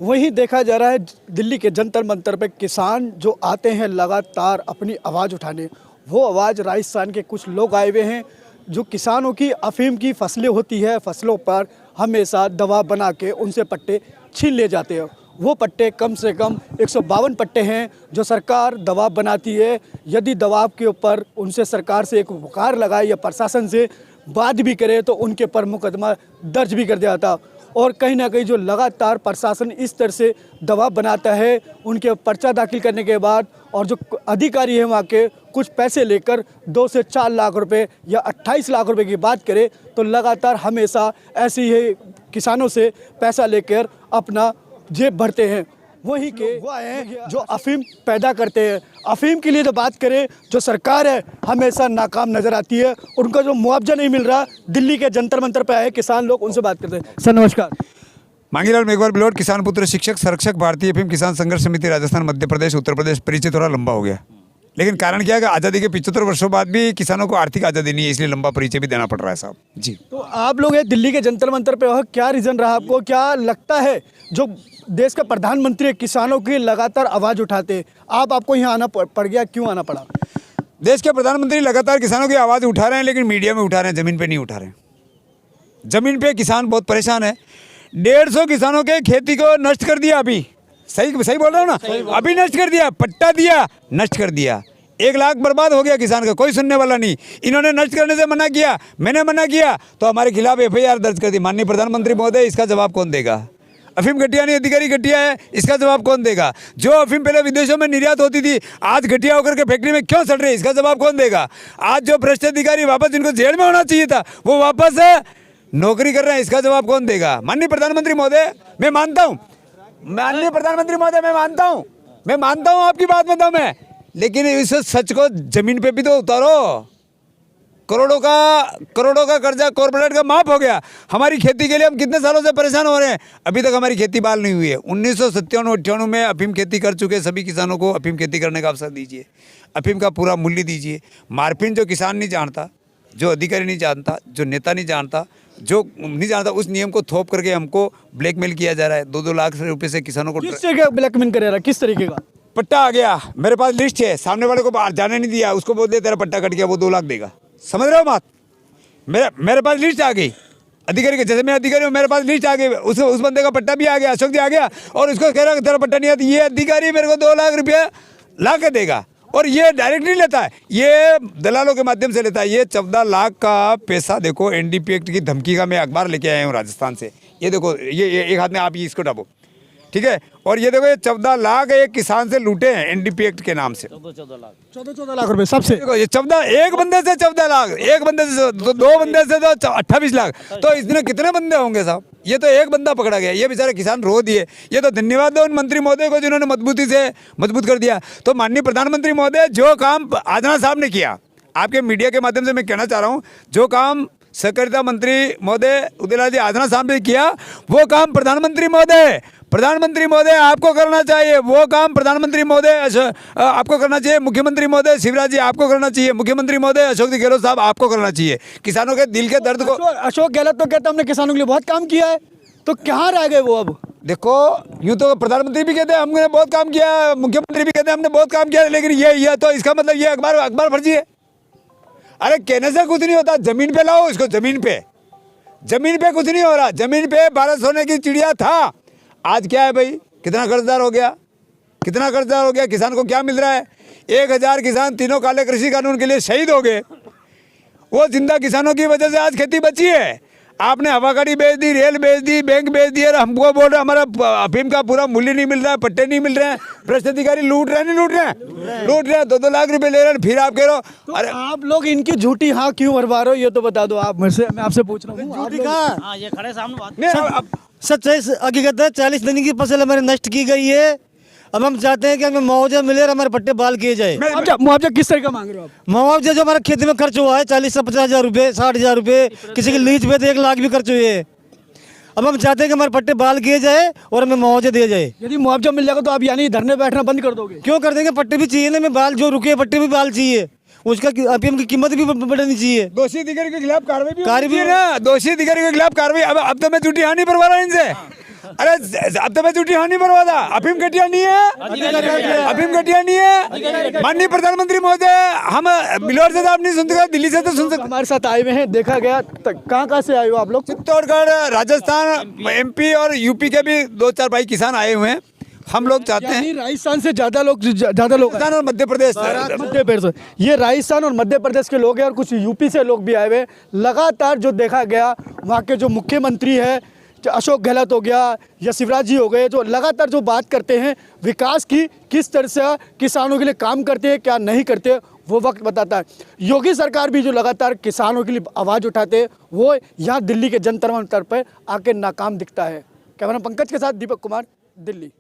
वहीं देखा जा रहा है दिल्ली के जंतर मंतर पे किसान जो आते हैं लगातार अपनी आवाज़ उठाने, वो आवाज़ राजस्थान के कुछ लोग आए हुए हैं जो किसानों की अफीम की फसलें होती है, फसलों पर हमेशा दबाव बना के उनसे पट्टे छीन ले जाते हैं। वो पट्टे कम से कम 152 पट्टे हैं जो सरकार दबाव बनाती है। यदि दबाव के ऊपर उनसे सरकार से एक पुकार लगाए या प्रशासन से बात भी करे तो उनके पर मुकदमा दर्ज भी कर दिया जाता। और कहीं ना कहीं जो लगातार प्रशासन इस तरह से दबाव बनाता है, उनके पर्चा दाखिल करने के बाद और जो अधिकारी हैं वहाँ के कुछ पैसे लेकर 2 से 4 लाख रुपए या 28 लाख रुपए की बात करें तो लगातार हमेशा ऐसे ही किसानों से पैसा लेकर अपना जेब भरते हैं। वही के वो हैं जो अफीम पैदा करते हैं। अफीम के लिए जो बात करें, जो सरकार है हमेशा नाकाम नज़र आती है। उनका जो मुआवजा नहीं मिल रहा, दिल्ली के जंतर मंतर पे आए किसान लोग, उनसे बात करते हैं। सर नमस्कार। मांगीलाल मेघवाल बिलोट, किसान पुत्र, शिक्षक, संरक्षक, भारतीय अफीम किसान संघर्ष समिति, राजस्थान, मध्य प्रदेश, उत्तर प्रदेश। परिचय थोड़ा लंबा हो गया, लेकिन कारण क्या है कि आज़ादी के 75 वर्षों बाद भी किसानों को आर्थिक आज़ादी नहीं है, इसलिए लंबा परिचय भी देना पड़ रहा है साहब जी। तो आप लोग ये दिल्ली के जंतर मंतर पे हो, क्या रीज़न रहा आपको? क्या लगता है जो देश का प्रधानमंत्री किसानों की लगातार आवाज़ उठाते, आपको यहाँ आना पड़ गया, क्यों आना पड़ा? देश के प्रधानमंत्री लगातार किसानों की आवाज़ उठा रहे हैं, लेकिन मीडिया में उठा रहे हैं, ज़मीन पे नहीं उठा रहे हैं। ज़मीन पे किसान बहुत परेशान है। 150 किसानों के खेती को नष्ट कर दिया। अभी सही बोल रहा हूँ ना? अभी नष्ट कर दिया, पट्टा दिया, नष्ट कर दिया। 1 लाख बर्बाद हो गया किसान का, कोई सुनने वाला नहीं। इन्होंने नष्ट करने से मना किया, मैंने मना किया तो हमारे खिलाफ FIR दर्ज कर दी। माननीय प्रधानमंत्री महोदय, इसका जवाब कौन देगा? अफीम घटिया नहीं, अधिकारी घटिया है, इसका जवाब कौन देगा? जो अफीम पहले विदेशों में निर्यात होती थी, आज घटिया होकर के फैक्ट्री में क्यों सड़ रही है, इसका जवाब कौन देगा? आज जो भ्रष्ट अधिकारी वापस जिनको जेल में होना चाहिए था, वो वापस नौकरी कर रहे हैं, इसका जवाब कौन देगा? माननीय प्रधानमंत्री महोदय, मैं मानता हूँ, माननीय प्रधानमंत्री महोदय, मैं मानता हूँ आपकी बात में दम है, लेकिन इस सच को जमीन पे भी तो उतारो। करोड़ों का कर्जा कॉर्पोरेट का माफ हो गया। हमारी खेती के लिए हम कितने सालों से परेशान हो रहे हैं, अभी तक हमारी खेती बहाल नहीं हुई है। 1997-98 में अफीम खेती कर चुके सभी किसानों को अफीम खेती करने का अवसर दीजिए, अफीम का पूरा मूल्य दीजिए। मार्फिन जो किसान नहीं जानता, जो अधिकारी नहीं जानता, जो नेता नहीं जानता, जो नहीं जानता, उस नियम को थोप करके हमको ब्लैकमेल किया जा रहा है। 2-2 लाख रुपए से किसानों को किस तरीके का ब्लैकमेल कर रहा है? किस तरीके का? पट्टा आ गया, मेरे पास लिस्ट है, सामने वाले को बाहर जाने नहीं दिया, उसको बोल दे तेरा पट्टा कट गया, वो 2 लाख देगा। समझ रहे हो बात? मेरे पास लिस्ट आ गई अधिकारी के, जैसे मैं अधिकारी हूँ, मेरे पास लिस्ट आ गई, उस बंदे का पट्टा भी आ गया, अशोक जी आ गया, और उसको कह रहा है तेरा पट्टा नहीं आता। ये अधिकारी मेरे को 2 लाख रुपया ला के देगा, और ये डायरेक्ट नहीं लेता है, ये दलालों के माध्यम से लेता है। ये 14 लाख का पैसा देखो, NDP एक्ट की धमकी का मैं अखबार लेके आया हूँ राजस्थान से। ये देखो, ये एक हाथ में आप ये इसको डाबो, ठीक है? और ये देखो, ये 14 लाख एक किसान से लूटे हैं NDP एक्ट के नाम से। 14 लाख रुपए सबसे। देखो ये 14, एक बंदे से 14 लाख, एक बंदे से तो 2 बंदे से तो 28 लाख, तो इसमें कितने बंदे होंगे साहब? ये तो एक बंदा पकड़ा गया, ये बेचारे किसान रो दिए। ये तो धन्यवाद दो उन मंत्री महोदय को जिन्होंने मजबूत कर दिया। तो माननीय प्रधानमंत्री महोदय, जो काम आजना साहब ने किया, आपके मीडिया के माध्यम से मैं कहना चाह रहा हूँ, जो काम सहकारिता मंत्री महोदय उदयलाल जी आजना साहब ने किया, वो काम प्रधानमंत्री महोदय आपको करना चाहिए। वो काम प्रधानमंत्री महोदय आपको करना चाहिए। मुख्यमंत्री महोदय शिवराज जी आपको करना चाहिए। मुख्यमंत्री महोदय अशोक जी गहलोत साहब आपको करना चाहिए। किसानों के दिल के दर्द को अशोक गहलोत तो कहता हमने किसानों के लिए बहुत काम किया है, तो कहाँ रह गए वो? अब देखो, यूँ तो प्रधानमंत्री भी कहते हैं हमने बहुत काम किया, मुख्यमंत्री भी कहते हैं हमने बहुत काम किया, लेकिन ये तो इसका मतलब ये अखबार फर्जी है। अरे कहने से कुछ नहीं होता, जमीन पे लाओ इसको, जमीन पे कुछ नहीं हो रहा। जमीन पे भारत सोने की चिड़िया था, आज क्या है भाई? कितना कर्जदार हो गया, किसान को क्या मिल रहा है? 1000 किसान तीनों काले कृषि कानून के लिए शहीद हो गए। वो जिंदा किसानों की वजह से आज खेती बची है। आपने हवागाड़ी बेच दी, रेल बेच दी, बैंक बेच दी, और हमको बोल रहे हमारा अफीम का पूरा मूल्य नहीं मिल रहा है, पट्टे नहीं मिल रहे हैं। भ्रष्ट अधिकारी लूट रहे हैं, 2-2 लाख रुपए ले रहे हैं। फिर आप कह रहे हो तो अरे आप लोग इनकी झूठी हाँ क्यों भरवा रहे हो, ये तो बता दो आप। मैं आपसे पूछ रहा हूँ, झूठी कहाँ? ये खड़े सामने बात सच है। हकीकत है, 40 दिन की फसल हमारी नष्ट की गई है। अब हम चाहते हैं कि हमें मुआवजा मिले और हमारे पट्टे बहाल किए जाए। मुआवजा किस तरह का मांग रहे हो आप? मुआवजा जो हमारे खेती में खर्च हुआ है, 40 से 50 हज़ार रुपये, 60 हज़ार रुपये, किसी के लीज पे तो 1 लाख भी खर्च हुए हैं। अब हम चाहते हैं कि हमारे पट्टे बहाल किए जाए और हमें मुआवजा दिया जाए। यदि मुआवजा मिल जाएगा तो आप यानी धरने बैठना बंद कर दोगे? क्यों कर देंगे? पट्टे भी चाहिए ना, हमें बहाल, जो रुके पट्टे भी बहाल चाहिए, उसका अफीम की कीमत भी बढ़नी चाहिए। दोषी अधिकारी के खिलाफ कार्रवाई भी ना, दोषी अधिकारी के खिलाफ कार्रवाई। अब तो मैं झूठी हाँ नहीं भरवा रहा इनसे। अरे अब तो मैं झूठी हानि बर्बादा अफीम घटिया नहीं है, अफीम घटिया नहीं है। माननीय प्रधानमंत्री महोदय, हम बिलौर से तो आप नहीं सुनते, दिल्ली से तो सुन सकते। हमारे साथ आए हुए हैं, देखा गया कहाँ से आए हो आप लोग? चित्तौड़गढ़, राजस्थान, एमपी और यूपी के भी 2-4 भाई किसान आए हुए हैं। हम लोग चाहते हैं यानी राजस्थान से ज़्यादा लोग राजस्थान और मध्य प्रदेश, मध्य प्रदेश, ये राजस्थान और मध्य प्रदेश के लोग हैं और कुछ यूपी से लोग भी आए हुए हैं। लगातार जो देखा गया वहाँ के जो मुख्यमंत्री है अशोक गहलोत हो गया या शिवराज जी हो गए, जो लगातार जो बात करते हैं विकास की, किस तरह से किसानों के लिए काम करते हैं, क्या नहीं करते, वो वक्त बताता है। योगी सरकार भी जो लगातार किसानों के लिए आवाज़ उठाते हैं, वो यहाँ दिल्ली के जंतर मंतर पर आके नाकाम दिखता है। कैमरा पंकज के साथ दीपक कुमार, दिल्ली।